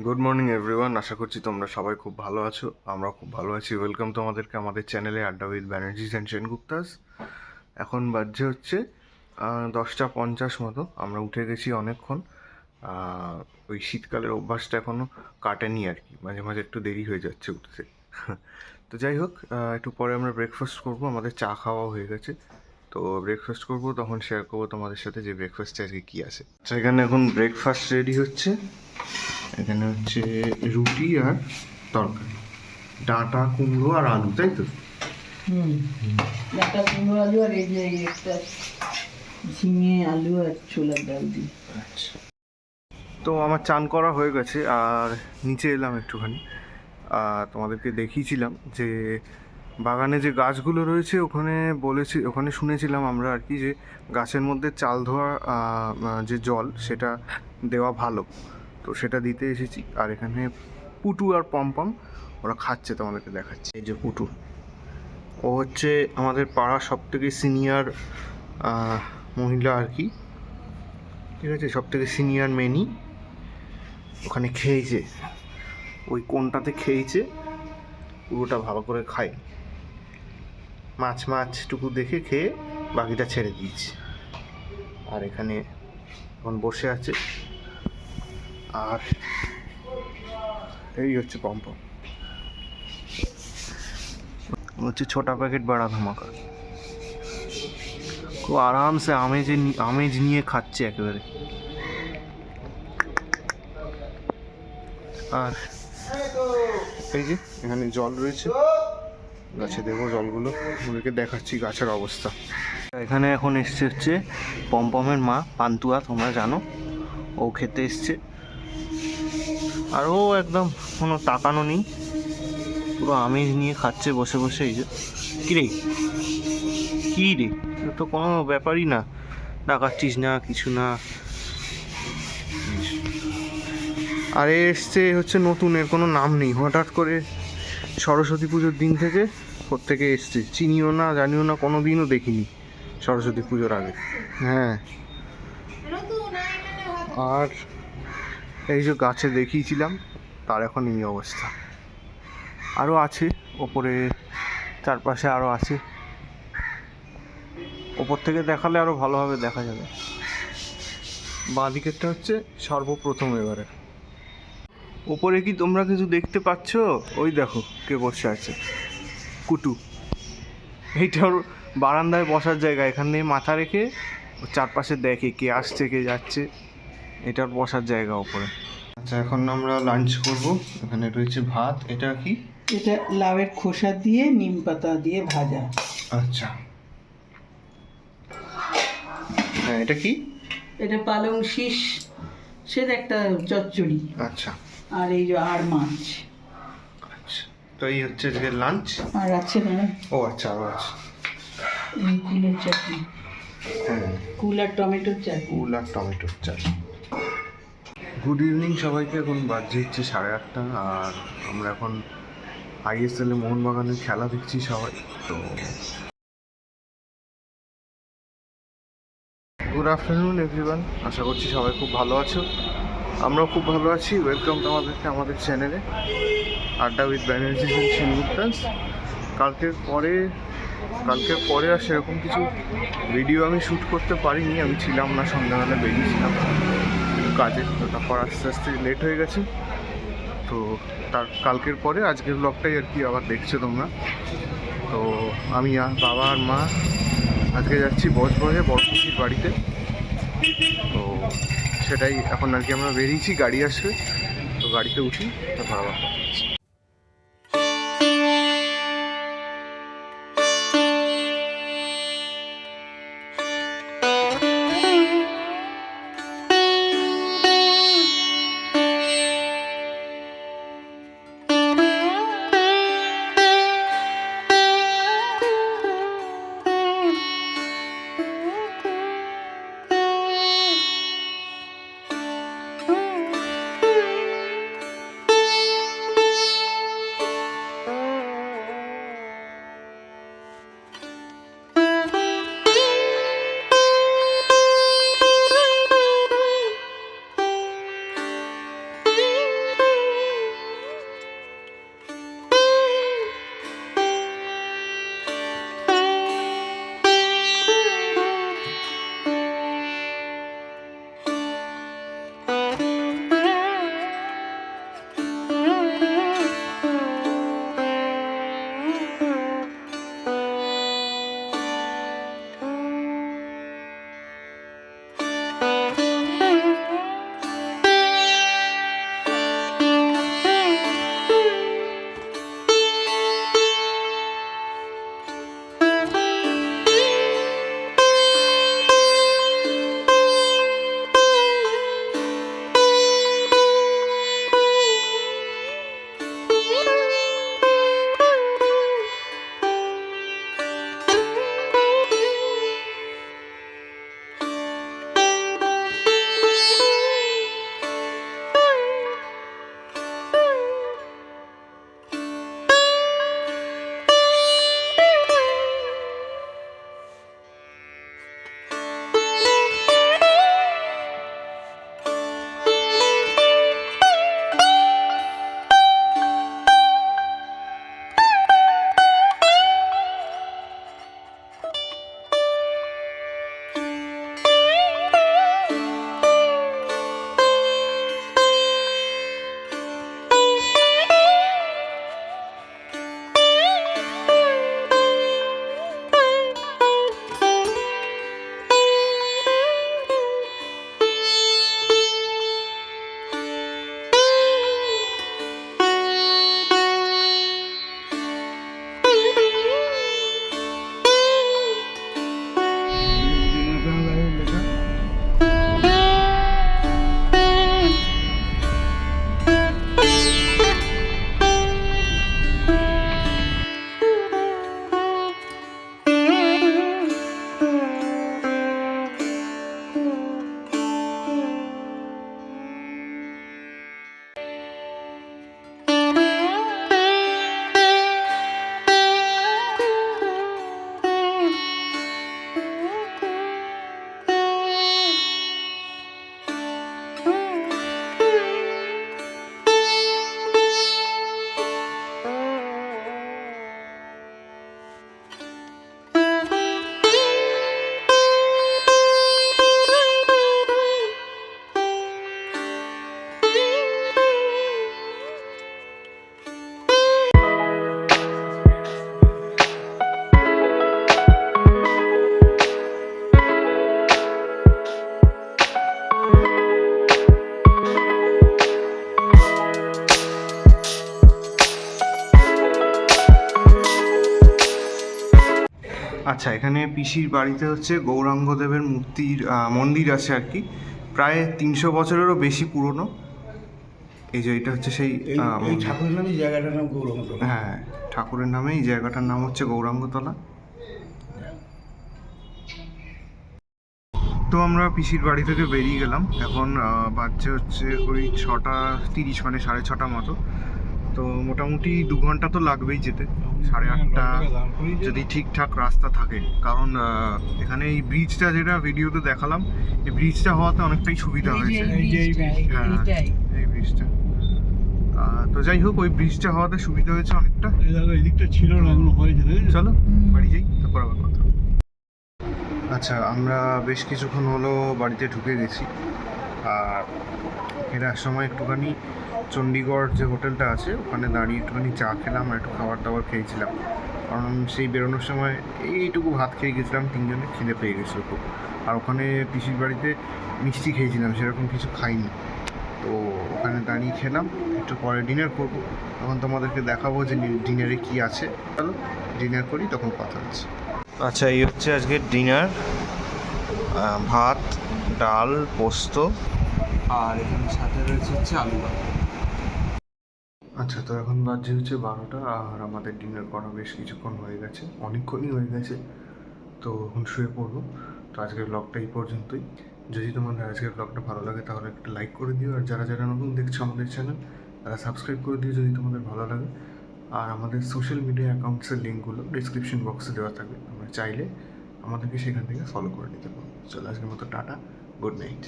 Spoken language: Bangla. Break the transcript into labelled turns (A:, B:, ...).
A: গুড মর্নিং এভরিওয়ান, আশা করছি তোমরা সবাই খুব ভালো আছো। আমরাও খুব ভালো আছি। ওয়েলকাম তোমাদেরকে আমাদের চ্যানেলে আড্ডা উইথ ব্যানার্জিস অ্যান্ড সেনগুপ্তাস। এখন বাজছে হচ্ছে 10:50 মতো। আমরা উঠে গেছি অনেকক্ষণ। ওই শীতকালের অভ্যাসটা এখনও কাটেনি আর কি, মাঝে মাঝে একটু দেরি হয়ে যাচ্ছে উঠতে। তো যাই হোক, একটু পরে আমরা ব্রেকফাস্ট করবো। আমাদের চা খাওয়া হয়ে গেছে, তো ব্রেকফাস্ট করবো, তখন শেয়ার করবো তোমাদের সাথে যে ব্রেকফাস্টে আজকে কী আছে। এখানে এখন ব্রেকফাস্ট রেডি হচ্ছে। এখানে হচ্ছে রুটি আর তরকারি, ডাঁটা কুমড়ো আর আলু, তাই তো?
B: ডাঁটা কুমড়ো আলু আর এই যে একটা ঝিঙে আলু আর ছোলার ডাল দিই।
A: আচ্ছা, তো আমার চান করা হয়ে গেছে আর নিচে এলাম একটুখানি। তোমাদেরকে দেখিয়েছিলাম যে বাগানে যে গাছগুলো রয়েছে ওখানে শুনেছিলাম আমরা আর কি, যে গাছের মধ্যে চাল ধোয়া যে জল সেটা দেওয়া ভালো। তো সেটা দিতে এসেছি। আর এখানে পুটু আর পমপম ওরা খাচ্ছে, তোমাদেরকে দেখাচ্ছি। এই যে পুটু, ও হচ্ছে আমাদের পাড়ার সবথেকে সিনিয়র মহিলা আর কি, ঠিক আছে? সবথেকে সিনিয়র মেনি। ওখানে খেয়েছে, ওই কোনটাতে খেয়েছে, পুরোটা ভালো করে খায়, মাছটুকু দেখে খেয়ে বাকিটা ছেড়ে দিয়েছে। আর এখানে এখন বসে আছে। আর এই হচ্ছে পমপম, হচ্ছে ছোটা প্যাকেট বাড়া ধামাকা। খুব আরামসে আমেজ নিয়ে খাচ্ছে একেবারে। আর এই যে এখানে জল রয়েছে, গাছে দেবো জলগুলো, ওদেরকে দেখাচ্ছি গাছের অবস্থা। এখানে এখন এসছে হচ্ছে পমপমের মা পান্তুয়া, তোমরা জানো, ও খেতে এসছে। আর ও একদম কোনো তাকানো নেই, পুরো আমেজ নিয়ে খাচ্ছে বসে বসে। এই যে কী রে, তো কোনো ব্যাপারই না, ডাকাচ্ছিস না কিছু না। আর এসছে হচ্ছে নতুন, এর কোনো নাম নেই, হঠাৎ করে সরস্বতী পুজোর দিন থেকে প্রত্যেকে এসছে, চিনিও না জানিও না, কোনো দিনও দেখিনি সরস্বতী পুজোর আগে। হ্যাঁ, আর এই যে গাছে দেখিয়েছিলাম তার এখন এই অবস্থা। আরও আছে ওপরে, চারপাশে আরও আছে, ওপর থেকে দেখালে আরও ভালোভাবে দেখা যাবে। বাঁ দিকেরটা হচ্ছে সর্বপ্রথম। এবারে ওপরে কি তোমরা কিছু দেখতে পাচ্ছ? ওই দেখো কে বসে আছে, কুটু। এইটা ওর বারান্দায় বসার জায়গা, এখানে মাথা রেখে চারপাশে দেখে কে আসছে কে যাচ্ছে, এটার বসার জায়গা ওপরে। আচ্ছা, এখন আমরা লাঞ্চ করব। এখানে রয়েছে ভাত। এটা কি?
B: এটা লাউয়ের খোসা দিয়ে নিম পাতা দিয়ে ভাজা।
A: আচ্ছা, হ্যাঁ, এটা কি?
B: এটা পালং শীষ সেটা একটা চচ্চড়ি।
A: আচ্ছা,
B: আর এই যে আর মাছ।
A: আচ্ছা, তো এই হচ্ছে আজকে লাঞ্চ।
B: আর আছে না,
A: ও আচ্ছা, আরও আছে।
B: এই কুলের চাটনি,
A: হ্যাঁ,
B: কুল আর টমেটোর চাটনি।
A: কুল আর টমেটোর চাটনি। গুড ইভিনিং সবাইকে। এখন বাজছে হচ্ছে 8:30, আর আমরা এখন ISL এ মোহনবাগানের খেলা দেখছি সবাই। তো গুড আফটারনুন এভরিওয়ান, আশা করছি সবাই খুব ভালো আছো। আমরাও খুব ভালো আছি। ওয়েলকাম তোমাদেরকে আমাদের চ্যানেলে আড্ডা উইথ ব্যানার্জিস অ্যান্ড সেনগুপ্তাস। কালকের পরে আর সেরকম কিছু ভিডিও আমি শ্যুট করতে পারিনি, আমি ছিলাম না, সন্ধ্যাবেলা বেরিয়েছিলাম কাজে, তো তারপর আস্তে আস্তে লেট হয়ে গেছে। তো তার কালকের পরে আজকের ব্লগটাই আর কি আবার দেখছো তোমরা। তো আমি আর বাবা আর মা আজকে যাচ্ছি বজবজে বড়পিসির বাড়িতে। তো সেটাই এখন আর কি, আমরা বেরিয়েছি, গাড়ি আসবে, তো গাড়িতে উঠি, তারপর আবার কথা হচ্ছে। আচ্ছা, এখানে পিসির বাড়িতে হচ্ছে গৌরাঙ্গ দেবের মূর্তির মন্দির আছে আর কি, প্রায় 300 বছরেরও বেশি পুরনো। এই যে এটা হচ্ছে সেই
C: এই
A: মন্দির।
C: ঠাকুরের নামে জায়গাটার নাম গৌরঙ্গতলা।
A: হ্যাঁ, ঠাকুরের নামে এই জায়গাটার নাম হচ্ছে গৌরাঙ্গতলা। তো আমরা পিসির বাড়ি থেকে বেরিয়ে গেলাম, এখন বাজছে হচ্ছে ওই 6:30, মানে 6:30 মতো। তো মোটামুটি 2 ঘন্টা তো লাগবেই যেতে, 8:30 যদি ঠিকঠাক রাস্তা থাকে। কারণ এখানে এই ব্রিজটা, যেটা ভিডিওতে দেখালাম, এই ব্রিজটা হওয়াতে অনেকটাই সুবিধা হয়েছে। হ্যাঁ, এই ব্রিজটা। তো যাই হোক, ওই ব্রিজটা হওয়াতে সুবিধা হয়েছে অনেকটা।
C: এদিকটা ছিল না, এগুলো হয়েছে।
A: চলো বাড়ি যাই, তারপর আবার কথা। আচ্ছা, আমরা বেশ কিছুক্ষণ হলো বাড়িতে ঢুকে গেছি। আর ফেরার সময় একটুখানি চণ্ডীগড় যে হোটেলটা আছে ওখানে দাঁড়িয়ে একটুখানি চা খেলাম আর একটু খাবার দাবার খেয়েছিলাম। কারণ সেই বেরোনোর সময় এইটুকু ভাত খেয়ে গেছিলাম, 3 জনে খিদে পেয়ে গেছিলো খুব। আর ওখানে পিসির বাড়িতে মিষ্টি খেয়েছিলাম, সেরকম কিছু খাইনি। তো ওখানে দাঁড়িয়ে খেলাম, একটু পরে ডিনার করবো, তখন তোমাদেরকে দেখাবো যে ডিনারে কী আছে। চলো ডিনার করি, তখন কথা হচ্ছে। আচ্ছা, এই হচ্ছে আজকের ডিনার। ভাত, ডাল, পোস্ত, আর এখানে সাথে রয়েছে হচ্ছে আলু ভাত। আচ্ছা, তো এখন বাজে হচ্ছে 12টা, আর আমাদের ডিনার করা বেশ কিছুক্ষণ হয়ে গেছে, অনেকক্ষণই হয়ে গেছে। তো এখন শুয়ে পড়বো। তো আজকের ব্লগটা এই পর্যন্তই। যদি তোমাদের আজকের ব্লগটা ভালো লাগে তাহলে একটা লাইক করে দিও, আর যারা যারা নতুন দেখছো আমাদের চ্যানেল তারা সাবস্ক্রাইব করে দিও যদি তোমাদের ভালো লাগে। আর আমাদের সোশ্যাল মিডিয়া অ্যাকাউন্টসের লিঙ্কগুলো ডিসক্রিপশন বক্সে দেওয়া থাকবে, তোমরা চাইলে আমাদেরকে সেখান থেকে ফলো করে নিতে পারো। চলো আজকের মতো টাটা, গুড নাইট।